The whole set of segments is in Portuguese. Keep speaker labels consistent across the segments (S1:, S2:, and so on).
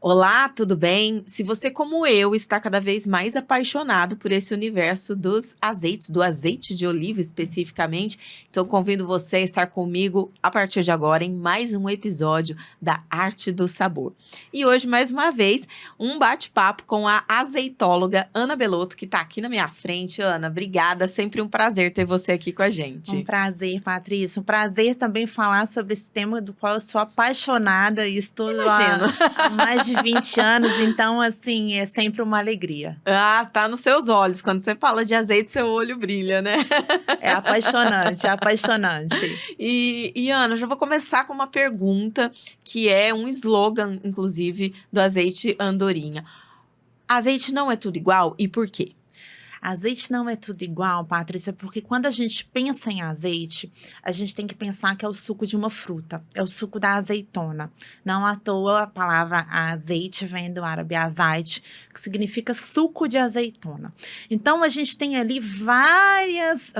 S1: Olá, tudo bem? Se você, como eu, está cada vez mais apaixonado por esse universo dos azeites, do azeite de oliva especificamente, então convido você a estar comigo a partir de agora em mais um episódio da Arte do Sabor. E hoje, mais uma vez, um bate-papo com a azeitóloga Ana Belotto, que está aqui na minha frente. Ana, obrigada, sempre um prazer ter você aqui com a gente.
S2: Um prazer, Patrícia. Um prazer também falar sobre esse tema do qual eu sou apaixonada e estudo há mais de 20 anos, então, assim, é sempre uma alegria.
S1: Ah, tá nos seus olhos. Quando você fala de azeite, seu olho brilha, né?
S2: É apaixonante, é apaixonante.
S1: E Ana, eu já vou começar com uma pergunta que é um slogan, inclusive, do azeite Andorinha. Azeite não é tudo igual e por quê?
S2: Azeite não é tudo igual, Patrícia, porque quando a gente pensa em azeite, a gente tem que pensar que é o suco de uma fruta, é o suco da azeitona. Não à toa a palavra azeite vem do árabe azait, que significa suco de azeitona. Então, a gente tem ali várias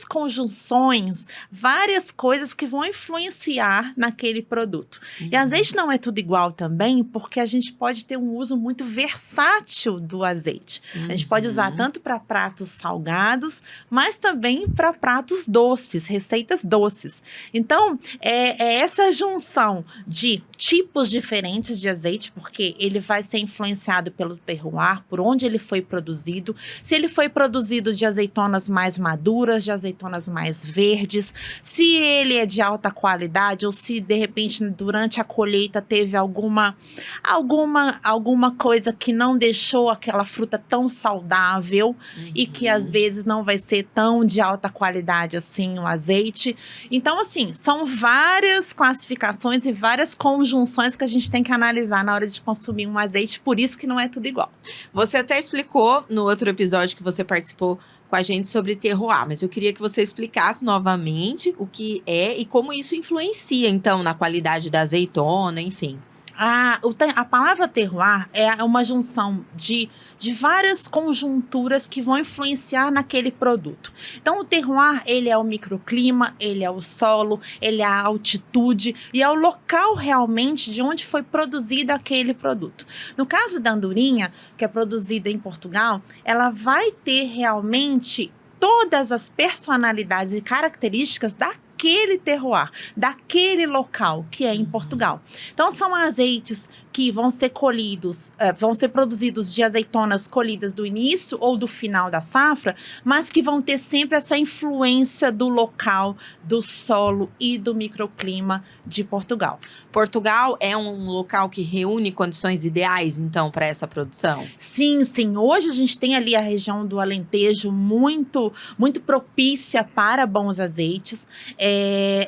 S2: conjunções, várias coisas que vão influenciar naquele produto. E azeite não é tudo igual também, porque a gente pode ter um uso muito versátil do azeite. A gente pode usar tanto para pratos salgados, mas também para pratos doces, receitas doces. Então, é essa junção de tipos diferentes de azeite, porque ele vai ser influenciado pelo terroir, por onde ele foi produzido. Se ele foi produzido de azeitonas mais maduras, de azeitonas mais verdes, se ele é de alta qualidade ou se, de repente, durante a colheita teve alguma coisa que não deixou aquela fruta tão saudável. E que às vezes não vai ser tão de alta qualidade assim o azeite. Então, assim, são várias classificações e várias conjunções que a gente tem que analisar na hora de consumir um azeite, por isso que não é tudo igual.
S1: Você até explicou no outro episódio que você participou com a gente sobre terroir, mas eu queria que você explicasse novamente o que é e como isso influencia, então, na qualidade da azeitona, enfim.
S2: A palavra terroir é uma junção de várias conjunturas que vão influenciar naquele produto. Então, o terroir, ele é o microclima, ele é o solo, ele é a altitude e é o local realmente de onde foi produzido aquele produto. No caso da andorinha, que é produzida em Portugal, ela vai ter realmente todas as personalidades e características daquele terroir, daquele local que é em Portugal. Então, são azeites que vão ser vão ser produzidos de azeitonas colhidas do início ou do final da safra, mas que vão ter sempre essa influência do local, do solo e do microclima de Portugal.
S1: Portugal é um local que reúne condições ideais, então, para essa produção?
S2: Sim, sim. Hoje a gente tem ali a região do Alentejo muito propícia para bons azeites.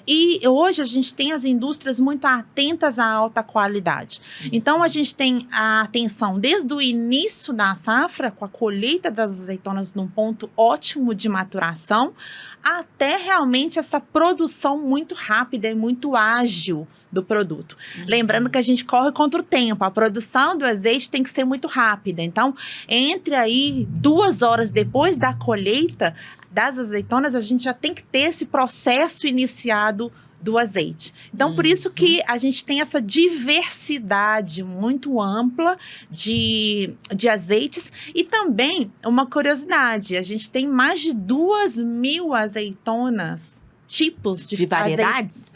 S2: E hoje a gente tem as indústrias muito atentas à alta qualidade. Então, a gente tem a atenção desde o início da safra, com a colheita das azeitonas num ponto ótimo de maturação, até realmente essa produção muito rápida e muito ágil do produto. Lembrando que a gente corre contra o tempo. A produção do azeite tem que ser muito rápida. Então, entre aí 2 horas depois da colheita das azeitonas, a gente já tem que ter esse processo iniciado do azeite. Então, por isso que a gente tem essa diversidade muito ampla de azeites. E também, uma curiosidade, a gente tem mais de 2.000 azeitonas, tipos de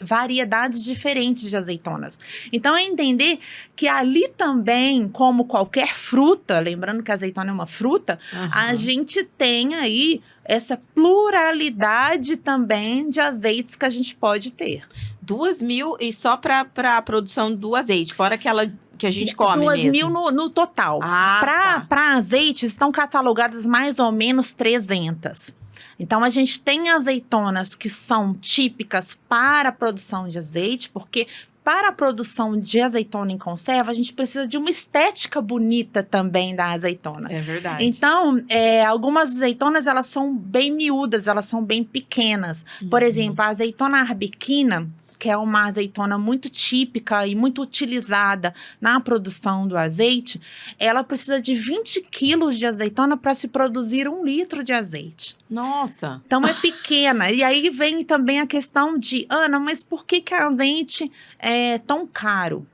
S2: variedades diferentes de azeitonas. Então, é entender que ali também, como qualquer fruta, lembrando que a azeitona é uma fruta, a gente tem aí essa pluralidade também de azeites que a gente pode ter.
S1: 2.000 e só para a produção do azeite, fora aquela que a gente come
S2: 2.000 no total. Para azeites, estão catalogadas mais ou menos 300. Então, a gente tem azeitonas que são típicas para a produção de azeite, porque para a produção de azeitona em conserva, a gente precisa de uma estética bonita também da azeitona.
S1: É verdade.
S2: Então, algumas azeitonas, elas são bem miúdas, elas são bem pequenas. Por exemplo, a azeitona arbequina, que é uma azeitona muito típica e muito utilizada na produção do azeite, ela precisa de 20 quilos de azeitona para se produzir 1 litro de azeite.
S1: Nossa!
S2: Então, é pequena. E aí vem também a questão de, Ana, mas por que a azeite é tão caro?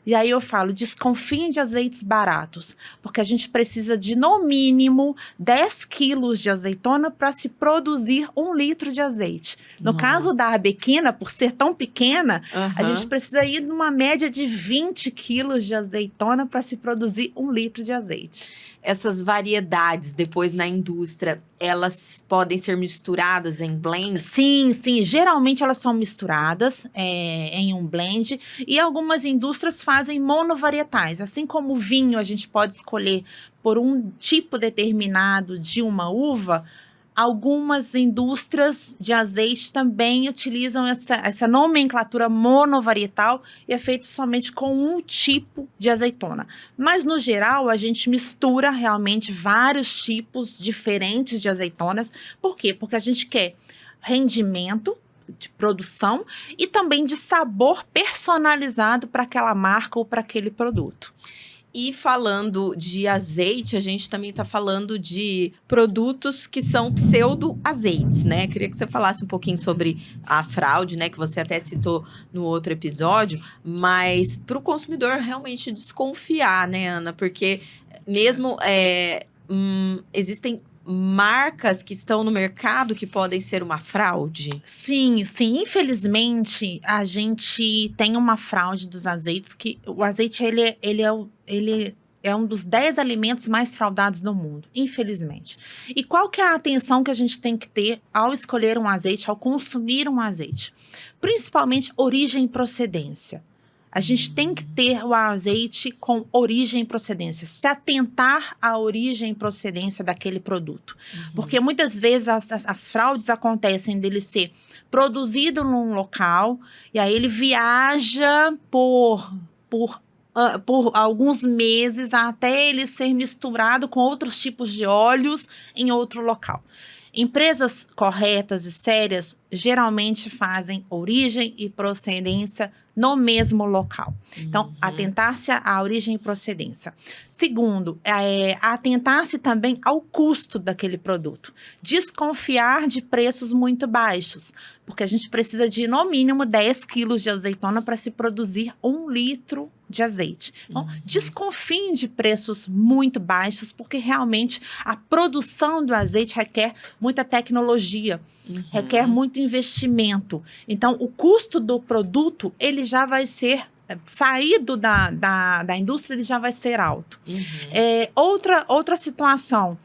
S2: E aí eu falo, desconfiem de azeites baratos, porque a gente precisa de, no mínimo, 10 quilos de azeitona para se produzir 1 litro de azeite. No caso da arbequina, por ser tão pequena, a gente precisa ir numa média de 20 quilos de azeitona para se produzir 1 litro de azeite.
S1: Essas variedades, depois na indústria, elas podem ser misturadas em blends?
S2: Sim, sim. Geralmente elas são misturadas em um blend. E algumas indústrias fazem monovarietais. Assim como o vinho a gente pode escolher por um tipo determinado de uma uva, algumas indústrias de azeite também utilizam essa nomenclatura monovarietal e é feito somente com um tipo de azeitona. Mas, no geral, a gente mistura realmente vários tipos diferentes de azeitonas. Por quê? Porque a gente quer rendimento de produção e também de sabor personalizado para aquela marca ou para aquele produto.
S1: E falando de azeite, a gente também está falando de produtos que são pseudo-azeites, né? Queria que você falasse um pouquinho sobre a fraude, né? Que você até citou no outro episódio, mas para o consumidor realmente desconfiar, né, Ana? Porque mesmo existem marcas que estão no mercado que podem ser uma fraude?
S2: Sim, sim. Infelizmente, a gente tem uma fraude dos azeites, que o azeite, ele é um dos 10 alimentos mais fraudados do mundo, infelizmente. E qual que é a atenção que a gente tem que ter ao escolher um azeite, ao consumir um azeite? Principalmente origem e procedência. A gente tem que ter o azeite com origem e procedência, se atentar à origem e procedência daquele produto. Porque muitas vezes as fraudes acontecem dele ser produzido num local, e aí ele viaja por alguns meses até ele ser misturado com outros tipos de óleos em outro local. Empresas corretas e sérias geralmente fazem origem e procedência no mesmo local. Então, atentar-se à origem e procedência. Segundo, atentar-se também ao custo daquele produto. Desconfiar de preços muito baixos, porque a gente precisa de, no mínimo, 10 quilos de azeitona para se produzir 1 litro de azeite. Então, desconfiem de preços muito baixos, porque realmente a produção do azeite requer muita tecnologia, requer muito investimento. Então, o custo do produto, ele já vai ser, saído da indústria, ele já vai ser alto. Outra situação,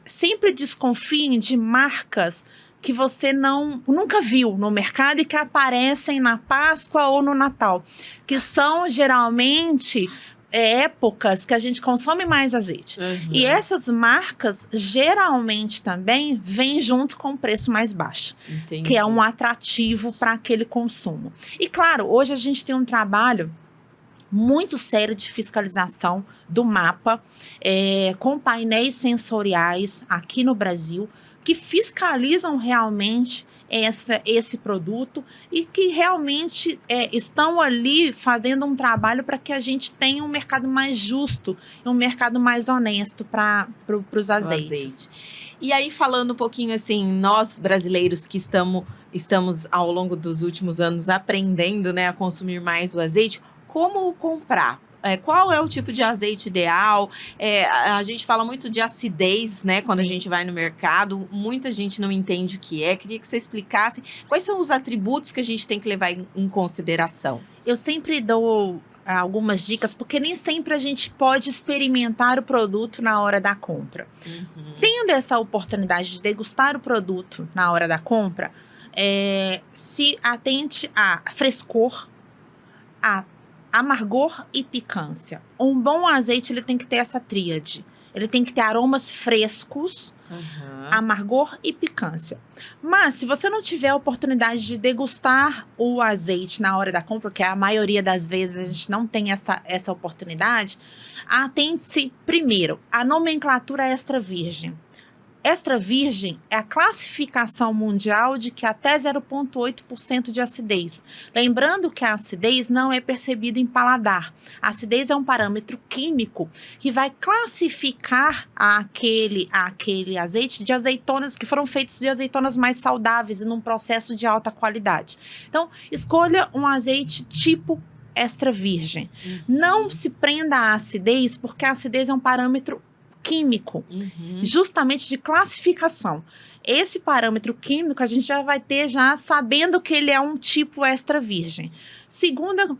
S2: sempre desconfiem de marcas que você nunca viu no mercado e que aparecem na Páscoa ou no Natal, que são geralmente épocas que a gente consome mais azeite. E essas marcas geralmente também vêm junto com o preço mais baixo. Entendi. Que é um atrativo para aquele consumo. E claro, hoje a gente tem um trabalho muito sério de fiscalização do MAPA, com painéis sensoriais aqui no Brasil, que fiscalizam realmente esse produto e que realmente estão ali fazendo um trabalho para que a gente tenha um mercado mais justo, um mercado mais honesto para os azeites.
S1: E aí, falando um pouquinho assim, nós brasileiros que estamos ao longo dos últimos anos aprendendo, né, a consumir mais o azeite, como comprar? Qual é o tipo de azeite ideal? A gente fala muito de acidez, né? Quando a gente vai no mercado, muita gente não entende o que é. Queria que você explicasse quais são os atributos que a gente tem que levar em consideração.
S2: Eu sempre dou algumas dicas, porque nem sempre a gente pode experimentar o produto na hora da compra. Tendo essa oportunidade de degustar o produto na hora da compra, se atente a frescor, a amargor e picância. Um bom azeite, ele tem que ter essa tríade. Ele tem que ter aromas frescos, amargor e picância. Mas, se você não tiver a oportunidade de degustar o azeite na hora da compra, porque a maioria das vezes a gente não tem essa oportunidade, atente-se primeiro à nomenclatura extra virgem. Extra virgem é a classificação mundial de que até 0,8% de acidez. Lembrando que a acidez não é percebida em paladar. A acidez é um parâmetro químico que vai classificar aquele azeite de azeitonas que foram feitas de azeitonas mais saudáveis e num processo de alta qualidade. Então, escolha um azeite tipo extra virgem. Não se prenda à acidez, porque a acidez é um parâmetro químico, justamente de classificação. Esse parâmetro químico a gente já vai ter já sabendo que ele é um tipo extra virgem. Segunda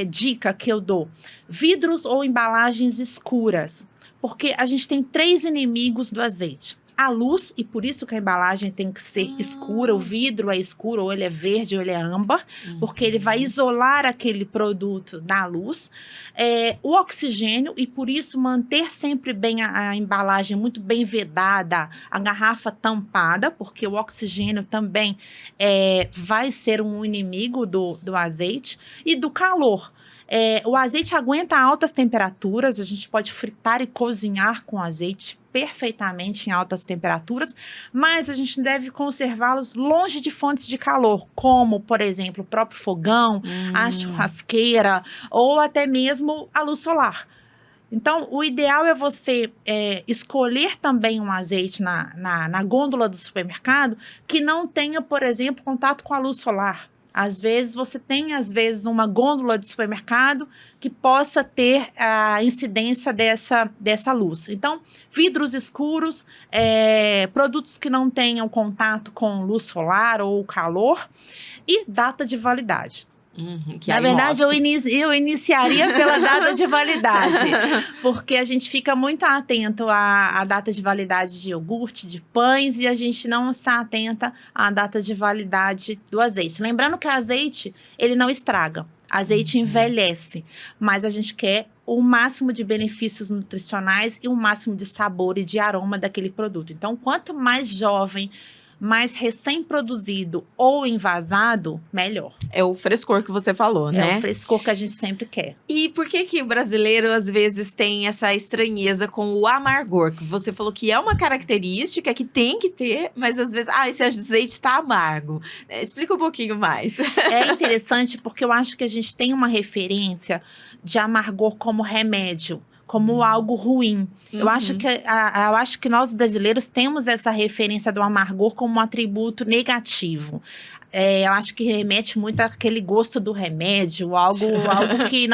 S2: dica que eu dou: vidros ou embalagens escuras, porque a gente tem 3 inimigos do azeite. A luz, e por isso que a embalagem tem que ser escura, o vidro é escuro, ou ele é verde, ou ele é âmbar, porque ele vai isolar aquele produto da luz. O oxigênio, e por isso manter sempre bem a embalagem muito bem vedada, a garrafa tampada, porque o oxigênio também vai ser um inimigo do azeite, e do calor. O azeite aguenta altas temperaturas, a gente pode fritar e cozinhar com azeite perfeitamente em altas temperaturas, mas a gente deve conservá-los longe de fontes de calor, como, por exemplo, o próprio fogão, a churrasqueira ou até mesmo a luz solar. Então, o ideal é você escolher também um azeite na gôndola do supermercado que não tenha, por exemplo, contato com a luz solar. Às vezes, você tem, uma gôndola de supermercado que possa ter a incidência dessa luz. Então, vidros escuros, produtos que não tenham contato com luz solar ou calor e data de validade. Na verdade, eu iniciaria pela data de validade, porque a gente fica muito atento à data de validade de iogurte, de pães, e a gente não está atenta à data de validade do azeite. Lembrando que o azeite, ele não estraga, azeite envelhece, mas a gente quer o máximo de benefícios nutricionais e o máximo de sabor e de aroma daquele produto. Então, quanto mais jovem, mais recém-produzido ou envasado, melhor.
S1: É o frescor que você falou, né?
S2: É o frescor que a gente sempre quer.
S1: E por que o brasileiro, às vezes, tem essa estranheza com o amargor? Que você falou que é uma característica que tem que ter, mas às vezes, esse azeite está amargo. Explica um pouquinho mais.
S2: É interessante porque eu acho que a gente tem uma referência de amargor como remédio, como algo ruim. Eu acho que nós brasileiros temos essa referência do amargor como um atributo negativo. Eu acho que remete muito àquele gosto do remédio, algo que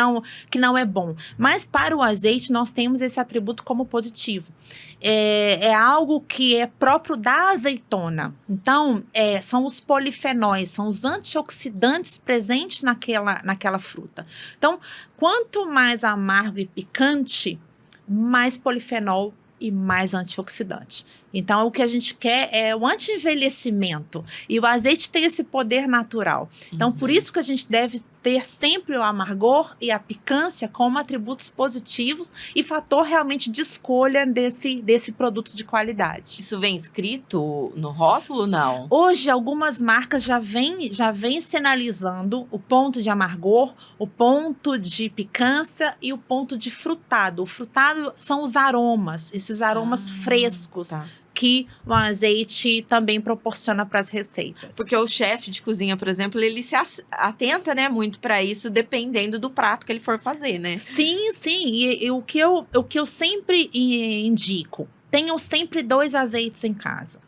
S2: não é bom. Mas para o azeite, nós temos esse atributo como positivo. É algo que é próprio da azeitona. Então, são os polifenóis, são os antioxidantes presentes naquela fruta. Então, quanto mais amargo e picante, mais polifenol e mais antioxidante. Então, o que a gente quer é o anti-envelhecimento. E o azeite tem esse poder natural. Então, por isso que a gente deve ter sempre o amargor e a picância como atributos positivos e fator realmente de escolha desse produto de qualidade.
S1: Isso vem escrito no rótulo, não?
S2: Hoje, algumas marcas já vêm sinalizando o ponto de amargor, o ponto de picância e o ponto de frutado. O frutado são os aromas, esses aromas frescos.
S1: Tá.
S2: Que o azeite também proporciona para as receitas.
S1: Porque o chefe de cozinha, por exemplo, ele se atenta, né, muito para isso, dependendo do prato que ele for fazer, né?
S2: Sim. E o que eu sempre indico, tenham sempre 2 azeites em casa.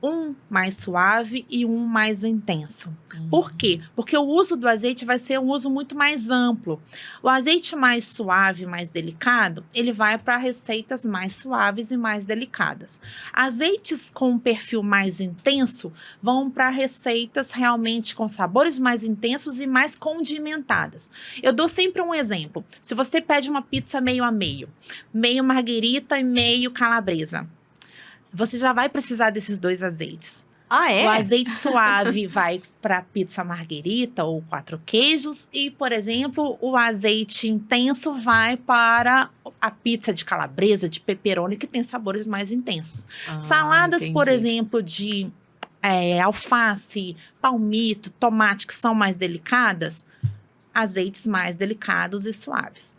S2: Um mais suave e um mais intenso. Por quê? Porque o uso do azeite vai ser um uso muito mais amplo. O azeite mais suave, mais delicado, ele vai para receitas mais suaves e mais delicadas. Azeites com um perfil mais intenso vão para receitas realmente com sabores mais intensos e mais condimentadas. Eu dou sempre um exemplo. Se você pede uma pizza meio a meio marguerita e meio calabresa, você já vai precisar desses 2 azeites. O azeite suave vai para pizza marguerita ou 4 queijos. E, por exemplo, o azeite intenso vai para a pizza de calabresa, de pepperoni, que tem sabores mais intensos. Saladas,
S1: entendi.
S2: por exemplo, de alface, palmito, tomate, que são mais delicadas, azeites mais delicados e suaves.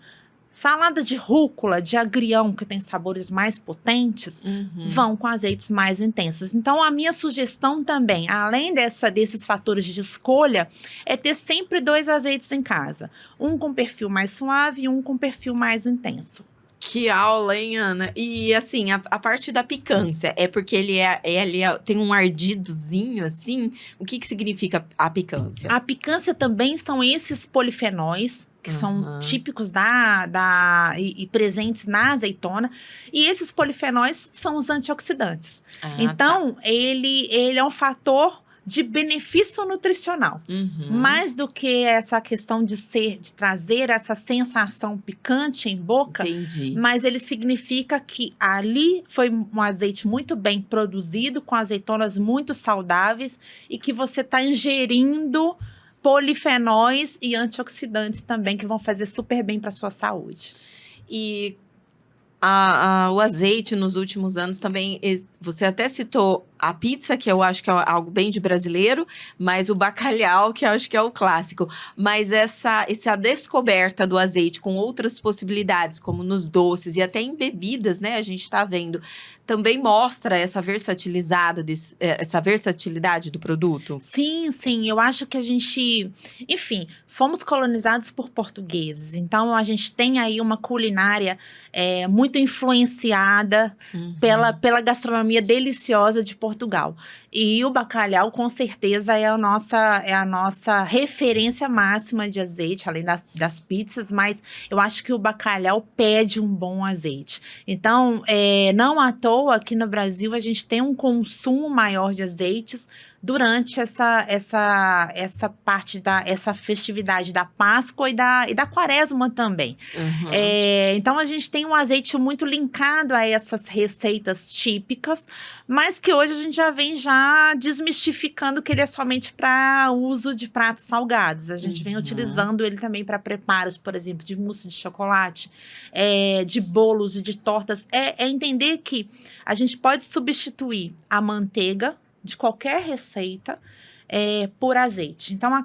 S2: Salada de rúcula, de agrião, que tem sabores mais potentes, vão com azeites mais intensos. Então, a minha sugestão também, além desses fatores de escolha, é ter sempre 2 azeites em casa. Um com perfil mais suave e um com perfil mais intenso.
S1: Que aula, hein, Ana? E assim, a parte da picância, é porque tem um ardidozinho, assim? O que que significa a picância?
S2: A picância também são esses polifenóis que são
S1: Aham.
S2: típicos e presentes na azeitona. E esses polifenóis são os antioxidantes.
S1: Ah, tá.
S2: Então, ele é um fator de benefício nutricional.
S1: Uhum.
S2: Mais do que essa questão de trazer essa sensação picante em boca,
S1: Entendi.
S2: mas ele significa que ali foi um azeite muito bem produzido, com azeitonas muito saudáveis, e que você está ingerindo polifenóis e antioxidantes também, que vão fazer super bem para a sua saúde.
S1: E o azeite nos últimos anos também, você até citou a pizza, que eu acho que é algo bem de brasileiro, mas o bacalhau, que eu acho que é o clássico. Mas essa descoberta do azeite com outras possibilidades, como nos doces e até em bebidas, né? A gente está vendo, também mostra essa versatilidade do produto?
S2: Sim, sim. Eu acho que a gente, enfim, fomos colonizados por portugueses. Então, a gente tem aí uma culinária muito influenciada pela gastronomia deliciosa de Portugal. E o bacalhau, com certeza, é a nossa referência máxima de azeite, além das pizzas, mas eu acho que o bacalhau pede um bom azeite. Então, não à toa, aqui no Brasil, a gente tem um consumo maior de azeites durante essa parte essa festividade da Páscoa e da Quaresma também.
S1: Uhum.
S2: Então, a gente tem um azeite muito linkado a essas receitas típicas, mas que hoje a gente já vem desmistificando que ele é somente para uso de pratos salgados. A gente vem utilizando ele também para preparos, por exemplo, de mousse de chocolate, de bolos e de tortas. É entender que a gente pode substituir a manteiga de qualquer receita por azeite. Então, a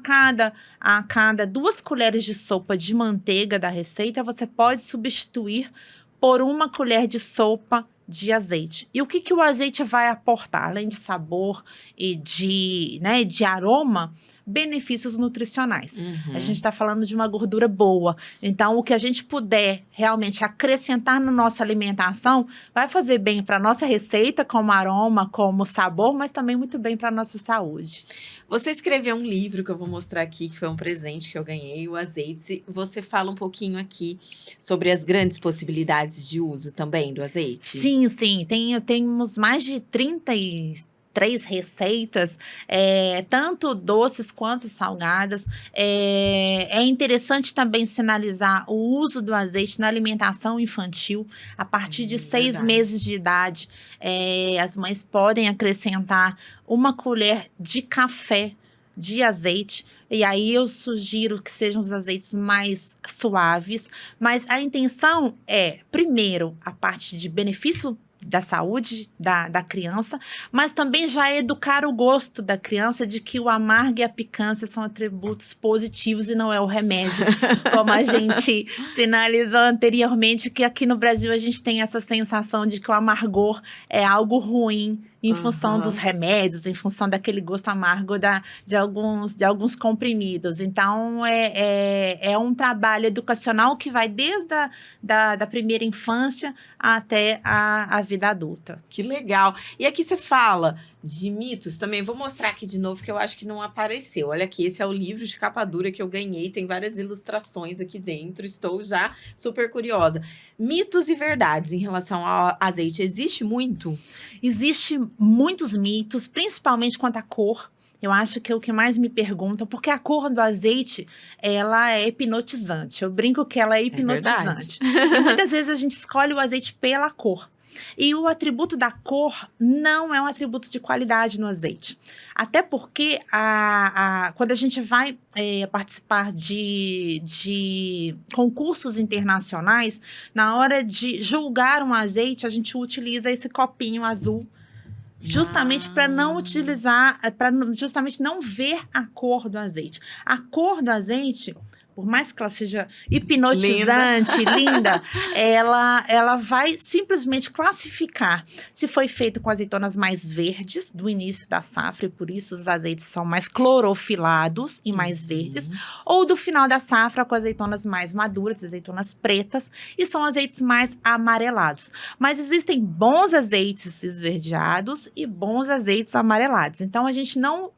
S2: cada 2 colheres de sopa de manteiga da receita, você pode substituir por 1 colher de sopa de azeite. E o que o azeite vai aportar? Além de sabor e de aroma, benefícios nutricionais. A gente está falando de uma gordura boa. Então, o que a gente puder realmente acrescentar na nossa alimentação vai fazer bem para a nossa receita, como aroma, como sabor, mas também muito bem para a nossa saúde.
S1: Você escreveu um livro que eu vou mostrar aqui, que foi um presente que eu ganhei, o Azeite. Você fala um pouquinho aqui sobre as grandes possibilidades de uso também do azeite?
S2: Sim, sim. Temos mais de 33 receitas, tanto doces quanto salgadas. É interessante também sinalizar o uso do azeite na alimentação infantil. A partir de 6 meses de idade, as mães podem acrescentar 1 colher de café de azeite. E aí eu sugiro que sejam os azeites mais suaves. Mas a intenção primeiro, a parte de benefício da saúde da criança, mas também já educar o gosto da criança de que o amargo e a picância são atributos positivos e não é o remédio, como a gente sinalizou anteriormente, que aqui no Brasil a gente tem essa sensação de que o amargor é algo ruim, em função dos remédios, em função daquele gosto amargo de alguns comprimidos. Então, é um trabalho educacional que vai desde da primeira infância até a vida adulta.
S1: Que legal! E aqui você fala de mitos também. Vou mostrar aqui de novo, que eu acho que não apareceu. Olha aqui, esse é o livro de capa dura que eu ganhei. Tem várias ilustrações aqui dentro. Estou já super curiosa. Mitos e verdades em relação ao azeite. Existe muito?
S2: Existe muitos mitos, principalmente quanto à cor. Eu acho que é o que mais me perguntam, porque a cor do azeite, ela é hipnotizante. Eu brinco que ela é hipnotizante. E muitas vezes a gente escolhe o azeite pela cor. E o atributo da cor não é um atributo de qualidade no azeite. Até porque quando a gente vai participar de concursos internacionais, na hora de julgar um azeite, a gente utiliza esse copinho azul, justamente para não utilizar, justamente não ver a cor do azeite. A cor do azeite, por mais que ela seja hipnotizante, linda, ela vai simplesmente classificar se foi feito com azeitonas mais verdes do início da safra, e por isso os azeites são mais clorofilados e mais verdes, ou do final da safra com azeitonas mais maduras, azeitonas pretas, e são azeites mais amarelados. Mas existem bons azeites esverdeados e bons azeites amarelados. Então, a gente não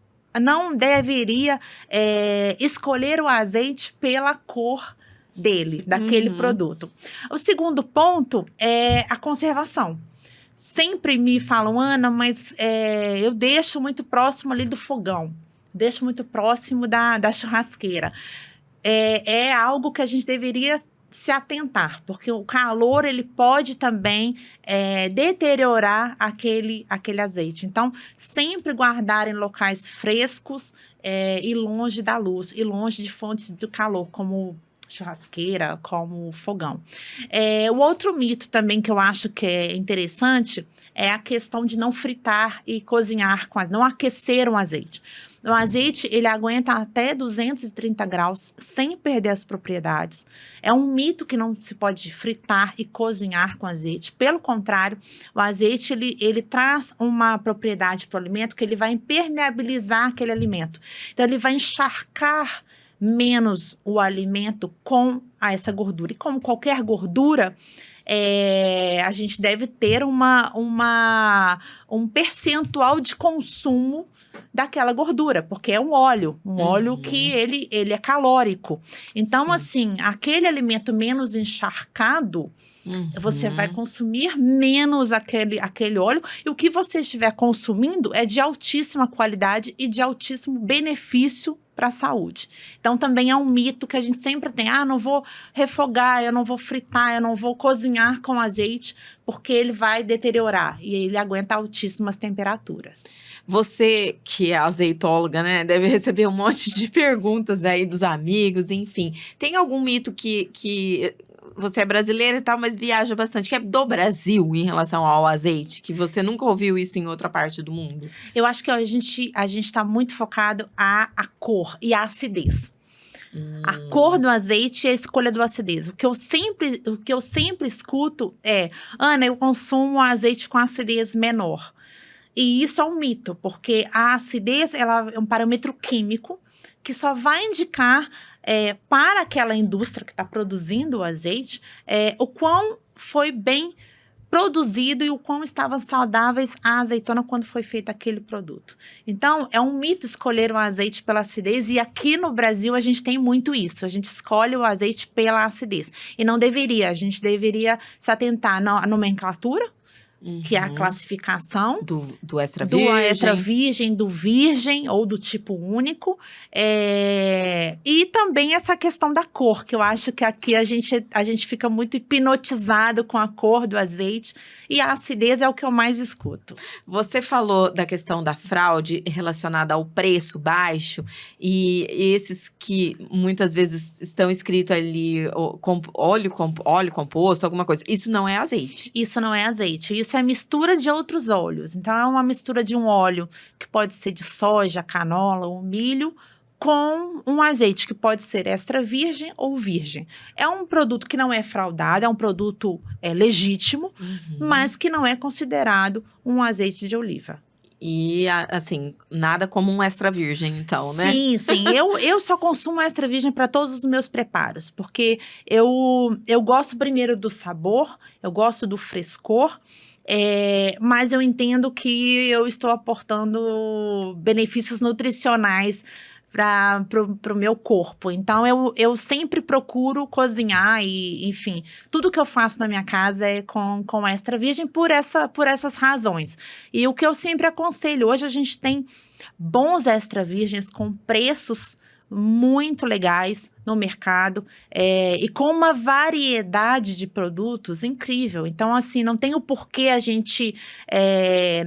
S2: deveria escolher o azeite pela cor dele, daquele produto. O segundo ponto é a conservação. Sempre me falam, Ana, mas eu deixo muito próximo ali do fogão, deixo muito próximo da churrasqueira. É algo que a gente deveria se atentar, porque o calor ele pode também deteriorar aquele azeite. Então, sempre guardar em locais frescos e longe da luz, e longe de fontes de calor, como churrasqueira, como fogão. O outro mito também que eu acho que é interessante é a questão de não fritar e cozinhar, não aquecer um azeite. O azeite, ele aguenta até 230 graus sem perder as propriedades. É um mito que não se pode fritar e cozinhar com azeite. Pelo contrário, o azeite, ele traz uma propriedade para o alimento que ele vai impermeabilizar aquele alimento. Então, ele vai encharcar menos o alimento com essa gordura. E como qualquer gordura, a gente deve ter um percentual de consumo daquela gordura, porque é um óleo que ele é calórico. Então, assim, aquele alimento menos encharcado, você vai consumir menos aquele óleo, e o que você estiver consumindo é de altíssima qualidade e de altíssimo benefício para a saúde. Então, também é um mito que a gente sempre tem. Não vou refogar, eu não vou fritar, eu não vou cozinhar com azeite, porque ele vai deteriorar e ele aguenta altíssimas temperaturas.
S1: Você, que é azeitóloga, né, deve receber um monte de perguntas aí dos amigos, enfim. Tem algum mito que você é brasileira e tal, mas viaja bastante, que é do Brasil em relação ao azeite, que você nunca ouviu isso em outra parte do mundo?
S2: Eu acho que a gente está muito focado a cor e a acidez. A cor do azeite e a escolha do acidez. O que eu sempre escuto é, Ana, eu consumo azeite com acidez menor. E isso é um mito, porque a acidez ela é um parâmetro químico que só vai indicar para aquela indústria que está produzindo o azeite o quão foi bem produzido e o quão estavam saudáveis a azeitona quando foi feito aquele produto. Então, é um mito escolher o azeite pela acidez, e aqui no Brasil a gente tem muito isso. A gente escolhe o azeite pela acidez. E não deveria, a gente deveria se atentar na nomenclatura, que é a classificação
S1: do extra virgem.
S2: Do extra virgem, do virgem ou do tipo único. E também essa questão da cor, que eu acho que aqui a gente fica muito hipnotizado com a cor do azeite, e a acidez é o que eu mais escuto.
S1: Você falou da questão da fraude relacionada ao preço baixo, e esses que muitas vezes estão escritos ali óleo composto, alguma coisa. Isso não é azeite.
S2: Isso não é azeite. Isso é mistura de outros óleos. Então, é uma mistura de um óleo que pode ser de soja, canola ou milho, com um azeite que pode ser extra virgem ou virgem. É um produto que não é fraudado, é um produto legítimo, mas que não é considerado um azeite de oliva.
S1: E, assim, nada como um extra virgem, então, né?
S2: Sim, sim. Eu só consumo extra virgem para todos os meus preparos, porque eu gosto primeiro do sabor, eu gosto do frescor, mas eu entendo que eu estou aportando benefícios nutricionais para o meu corpo. Então, eu sempre procuro cozinhar e, enfim, tudo que eu faço na minha casa é com extra virgem por essas razões. E o que eu sempre aconselho, hoje a gente tem bons extra virgens com preços muito legais no mercado, e com uma variedade de produtos incrível. Então, assim, não tem o porquê a gente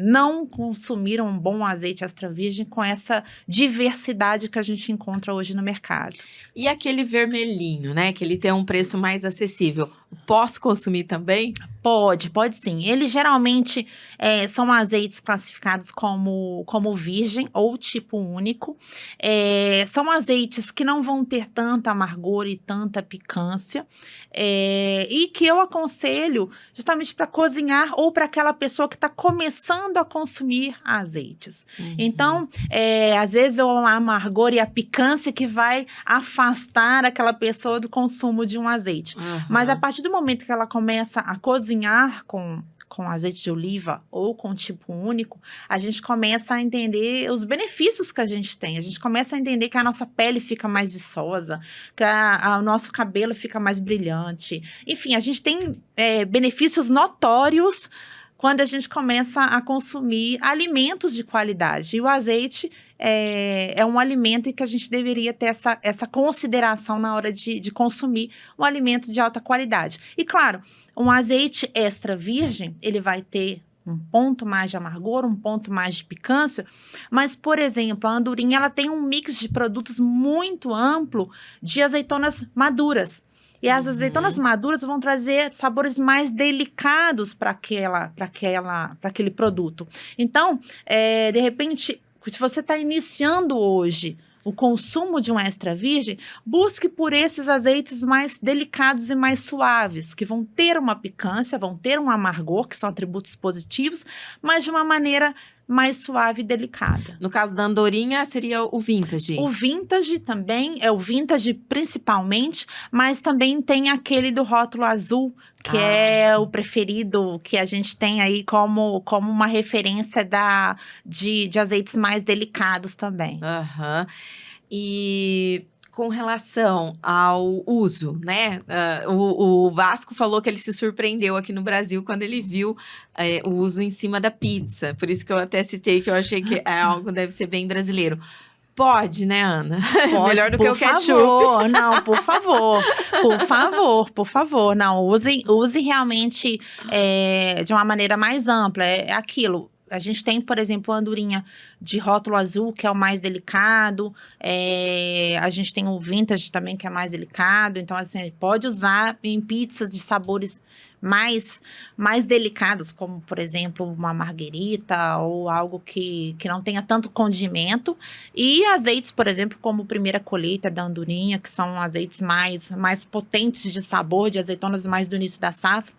S2: não consumir um bom azeite extra virgem com essa diversidade que a gente encontra hoje no mercado.
S1: E aquele vermelhinho, né? Que ele tem um preço mais acessível. Posso consumir também?
S2: Pode sim. Eles geralmente são azeites classificados como virgem ou tipo único. São azeites que não vão ter tanta amargor e tanta picância. E que eu aconselho justamente para cozinhar ou para aquela pessoa que está começando a consumir azeites. Então, às vezes é o amargor e a picância que vai afastar aquela pessoa do consumo de um azeite. Mas a partir do momento que ela começa a cozinhar com azeite de oliva ou com tipo único, a gente começa a entender os benefícios que a gente tem. A gente começa a entender que a nossa pele fica mais viçosa, que o nosso cabelo fica mais brilhante. Enfim, a gente tem benefícios notórios quando a gente começa a consumir alimentos de qualidade. E o azeite é um alimento em que a gente deveria ter essa consideração na hora de consumir um alimento de alta qualidade. E claro, um azeite extra virgem, ele vai ter um ponto mais de amargor, um ponto mais de picância, mas, por exemplo, a andorinha ela tem um mix de produtos muito amplo de azeitonas maduras. E as azeitonas maduras vão trazer sabores mais delicados para aquele produto. Então, de repente, se você está iniciando hoje o consumo de um extra virgem, busque por esses azeites mais delicados e mais suaves, que vão ter uma picância, vão ter um amargor, que são atributos positivos, mas de uma maneira mais suave e delicada.
S1: No caso da andorinha, seria o vintage.
S2: O vintage também, o vintage principalmente, mas também tem aquele do rótulo azul, que é o preferido, que a gente tem aí como uma referência de azeites mais delicados também.
S1: E com relação ao uso, né? O Vasco falou que ele se surpreendeu aqui no Brasil quando ele viu o uso em cima da pizza. Por isso que eu até citei que eu achei que é algo que deve ser bem brasileiro. Pode, né, Ana?
S2: Pode,
S1: melhor do que o ketchup.
S2: Favor. Não, por favor. Por favor. Não, use realmente de uma maneira mais ampla. É aquilo. A gente tem, por exemplo, a andorinha de rótulo azul, que é o mais delicado. A gente tem o vintage também, que é mais delicado. Então, assim, pode usar em pizzas de sabores mais delicados, como, por exemplo, uma marguerita ou algo que não tenha tanto condimento. E azeites, por exemplo, como primeira colheita da andorinha, que são azeites mais potentes de sabor, de azeitonas mais do início da safra,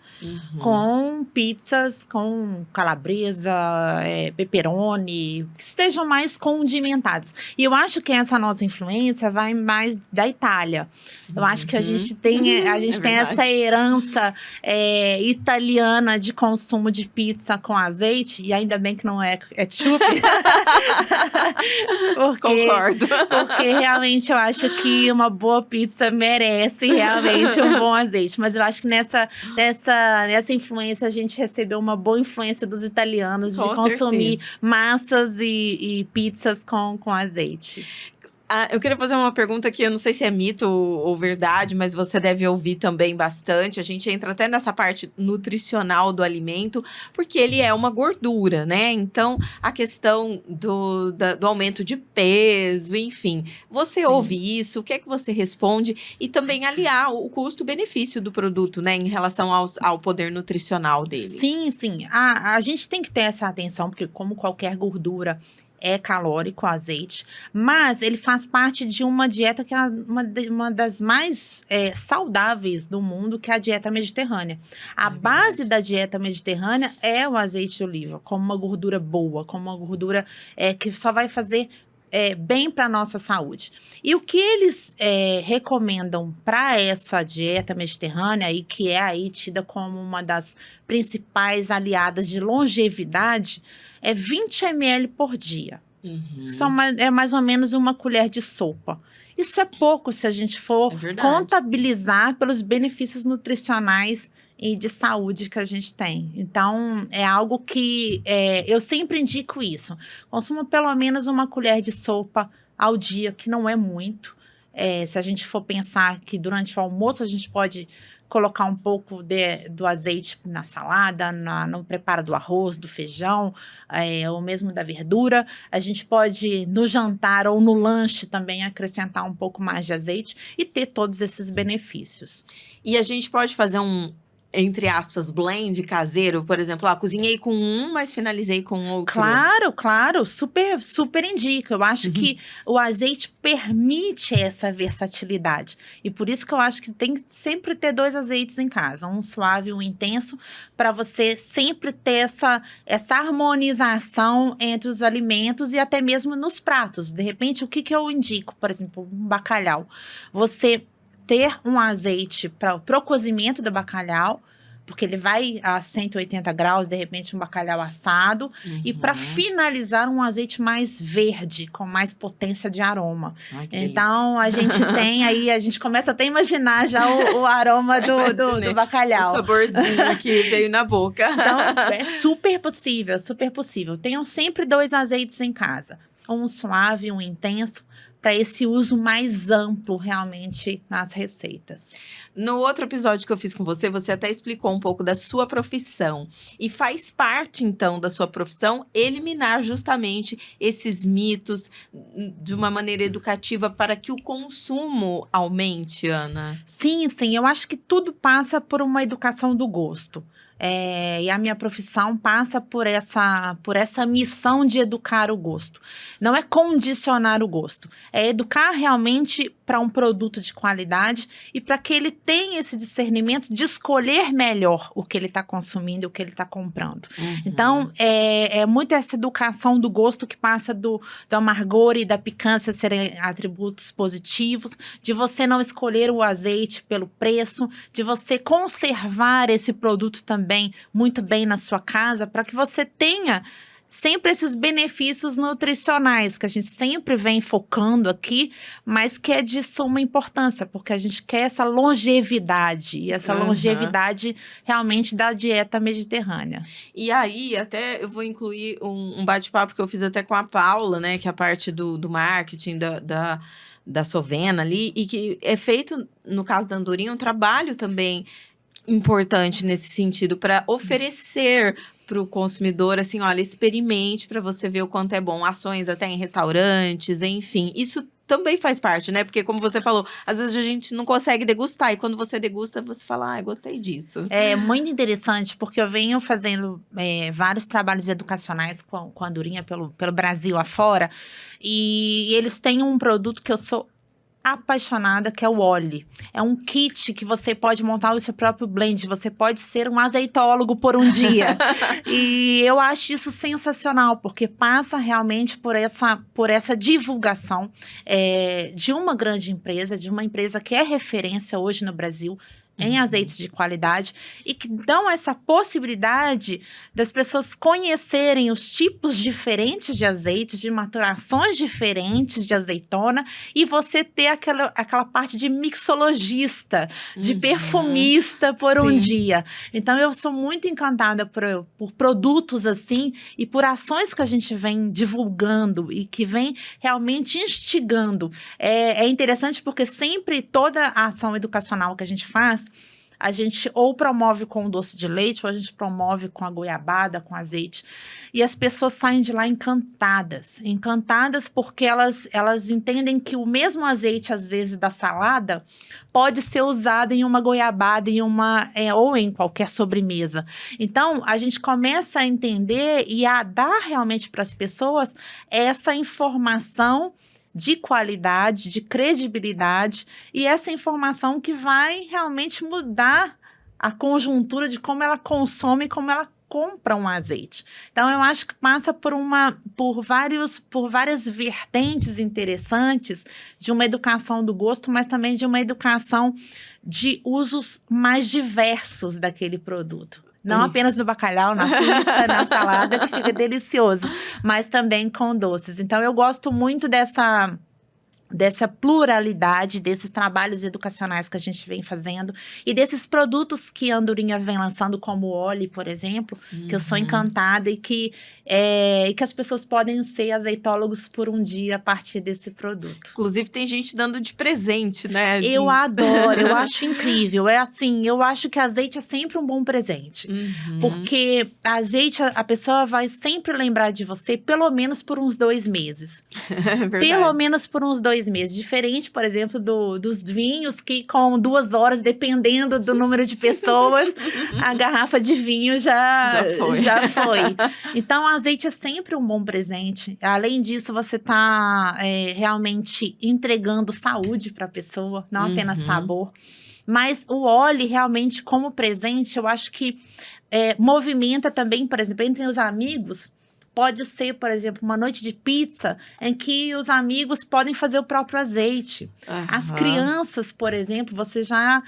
S2: com pizzas com calabresa, pepperoni, que estejam mais condimentadas. E eu acho que essa nossa influência vai mais da Itália. Eu acho que a gente tem essa herança italiana de consumo de pizza com azeite, e ainda bem que não é ketchup.
S1: Concordo.
S2: Porque realmente eu acho que uma boa pizza merece realmente um bom azeite. Mas eu acho que nessa influência a gente recebeu uma boa influência dos italianos de consumir massas e pizzas com azeite.
S1: Eu queria fazer uma pergunta que eu não sei se é mito ou verdade, mas você deve ouvir também bastante. A gente entra até nessa parte nutricional do alimento, porque ele é uma gordura, né? Então, a questão do aumento de peso, enfim. Você ouve isso? O que é que você responde? E também aliar o custo-benefício do produto, né? Em relação ao poder nutricional dele.
S2: Sim. A gente tem que ter essa atenção, porque como qualquer gordura, é calórico, o azeite, mas ele faz parte de uma dieta que é uma das mais saudáveis do mundo, que é a dieta mediterrânea. A base da dieta mediterrânea é o azeite de oliva, como uma gordura boa, como uma gordura que só vai fazer bem para a nossa saúde. E o que eles recomendam para essa dieta mediterrânea, e que é aí tida como uma das principais aliadas de longevidade, é 20 ml por dia. É mais ou menos uma colher de sopa. Isso é pouco se a gente for contabilizar pelos benefícios nutricionais e de saúde que a gente tem. Então, é algo que eu sempre indico isso. Consuma pelo menos uma colher de sopa ao dia, que não é muito. Se a gente for pensar que durante o almoço a gente pode colocar um pouco do azeite na salada, no preparo do arroz, do feijão, ou mesmo da verdura. A gente pode, no jantar ou no lanche, também acrescentar um pouco mais de azeite e ter todos esses benefícios.
S1: E a gente pode fazer entre aspas, blend caseiro, por exemplo, cozinhei com mas finalizei com outro.
S2: Claro, super, super indica. Eu acho que o azeite permite essa versatilidade. E por isso que eu acho que tem que sempre ter 2 azeites em casa, um suave e um intenso, para você sempre ter essa harmonização entre os alimentos e até mesmo nos pratos. De repente, o que eu indico? Por exemplo, um bacalhau. Você ter um azeite para o cozimento do bacalhau, porque ele vai a 180 graus, de repente um bacalhau assado, e para finalizar um azeite mais verde, com mais potência de aroma.
S1: Ai,
S2: então a gente tem aí, a gente começa até a imaginar já o aroma do bacalhau.
S1: O saborzinho que veio na boca.
S2: Então é super possível. Tenham sempre 2 azeites em casa, um suave e um intenso, para esse uso mais amplo realmente nas receitas.
S1: No outro episódio que eu fiz com você, você até explicou um pouco da sua profissão. E faz parte, então, da sua profissão eliminar justamente esses mitos de uma maneira educativa para que o consumo aumente, Ana.
S2: Sim, eu acho que tudo passa por uma educação do gosto. E a minha profissão passa por essa missão de educar o gosto. Não é condicionar o gosto, é educar realmente para um produto de qualidade e para que ele tenha esse discernimento de escolher melhor o que ele está consumindo e o que ele está comprando. Então, é muito essa educação do gosto que passa do amargor e da picância serem atributos positivos, de você não escolher o azeite pelo preço, de você conservar esse produto também muito bem na sua casa, para que você tenha sempre esses benefícios nutricionais que a gente sempre vem focando aqui, mas que é de suma importância, porque a gente quer essa longevidade, e essa longevidade realmente da dieta mediterrânea.
S1: E aí, até eu vou incluir um bate-papo que eu fiz até com a Paula, né, que é a parte do marketing da Sovena ali, e que é feito, no caso da Andorinha, um trabalho também importante nesse sentido, para oferecer para o consumidor, assim, olha, experimente para você ver o quanto é bom. Ações até em restaurantes, enfim. Isso também faz parte, né? Porque, como você falou, às vezes a gente não consegue degustar. E quando você degusta, você fala, gostei disso.
S2: É muito interessante, porque eu venho fazendo vários trabalhos educacionais com a Andorinha pelo Brasil afora. E eles têm um produto que eu sou apaixonada, que é o Oli. É um kit que você pode montar o seu próprio blend. Você pode ser um azeitólogo por um dia. E eu acho isso sensacional, porque passa realmente por essa divulgação de uma grande empresa, de uma empresa que é referência hoje no Brasil em azeites de qualidade, e que dão essa possibilidade das pessoas conhecerem os tipos diferentes de azeites, de maturações diferentes de azeitona, e você ter aquela parte de mixologista, de perfumista por um dia. Então, eu sou muito encantada por produtos assim, e por ações que a gente vem divulgando e que vem realmente instigando. É interessante porque sempre toda a ação educacional que a gente faz, a gente ou promove com o doce de leite, ou a gente promove com a goiabada, com azeite. E as pessoas saem de lá encantadas. Encantadas porque elas entendem que o mesmo azeite, às vezes, da salada, pode ser usado em uma goiabada, ou em qualquer sobremesa. Então, a gente começa a entender e a dar realmente para as pessoas essa informação de qualidade, de credibilidade, e essa informação que vai realmente mudar a conjuntura de como ela consome e como ela compra um azeite. Então, eu acho que passa por várias vertentes interessantes de uma educação do gosto, mas também de uma educação de usos mais diversos daquele produto. Não apenas no bacalhau, na pizza, na salada, que fica delicioso, mas também com doces. Então, eu gosto muito dessa dessa pluralidade, desses trabalhos educacionais que a gente vem fazendo e desses produtos que a Andorinha vem lançando, como o Oli, por exemplo, que eu sou encantada e que as pessoas podem ser azeitólogos por um dia a partir desse produto.
S1: Inclusive, tem gente dando de presente, né?
S2: Eu adoro, eu acho incrível. É assim, eu acho que azeite é sempre um bom presente. Porque azeite, a pessoa vai sempre lembrar de você, pelo menos por uns 2 meses. Pelo menos por uns 2 meses. Diferente, por exemplo, dos vinhos, que com 2 horas, dependendo do número de pessoas, a garrafa de vinho já foi. Então, o azeite é sempre um bom presente. Além disso, você está realmente entregando saúde para a pessoa, não apenas sabor. Mas o óleo, realmente, como presente, eu acho que movimenta também, por exemplo, entre os amigos. Pode ser, por exemplo, uma noite de pizza em que os amigos podem fazer o próprio azeite. As crianças, por exemplo, você já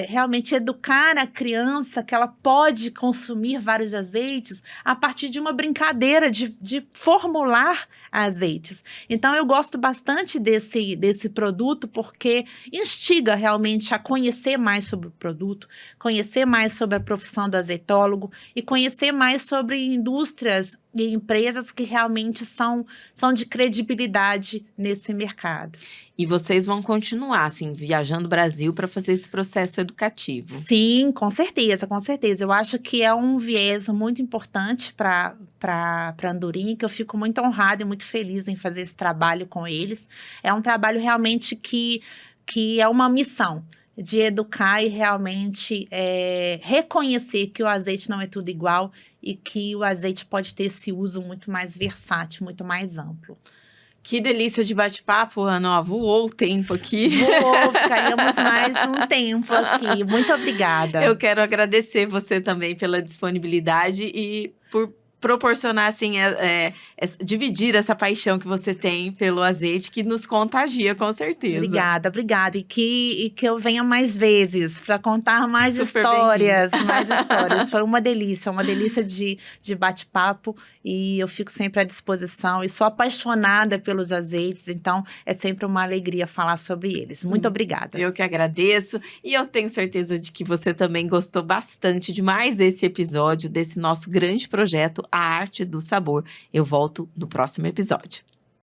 S2: realmente educar a criança que ela pode consumir vários azeites a partir de uma brincadeira de formular azeites. Então, eu gosto bastante desse produto porque instiga realmente a conhecer mais sobre o produto, conhecer mais sobre a profissão do azeitólogo e conhecer mais sobre indústrias e empresas que realmente são de credibilidade nesse mercado.
S1: E vocês vão continuar, assim, viajando o Brasil para fazer esse processo educativo?
S2: Sim, com certeza, com certeza. Eu acho que é um viés muito importante para a Andorinha, que eu fico muito honrada e muito feliz em fazer esse trabalho com eles. É um trabalho realmente que é uma missão de educar e realmente reconhecer que o azeite não é tudo igual e que o azeite pode ter esse uso muito mais versátil, muito mais amplo.
S1: Que delícia de bate-papo, Ana. Ó, voou o tempo aqui.
S2: Voou, ficaríamos mais um tempo aqui. Muito obrigada.
S1: Eu quero agradecer você também pela disponibilidade e por proporcionar, assim, dividir essa paixão que você tem pelo azeite, que nos contagia, com certeza.
S2: Obrigada. E que eu venha mais vezes para contar mais histórias. Foi uma delícia de bate-papo. E eu fico sempre à disposição. E sou apaixonada pelos azeites, então é sempre uma alegria falar sobre eles. Muito obrigada.
S1: Eu que agradeço. E eu tenho certeza de que você também gostou bastante de mais esse episódio, desse nosso grande projeto, A Arte do Sabor. Eu volto no próximo episódio.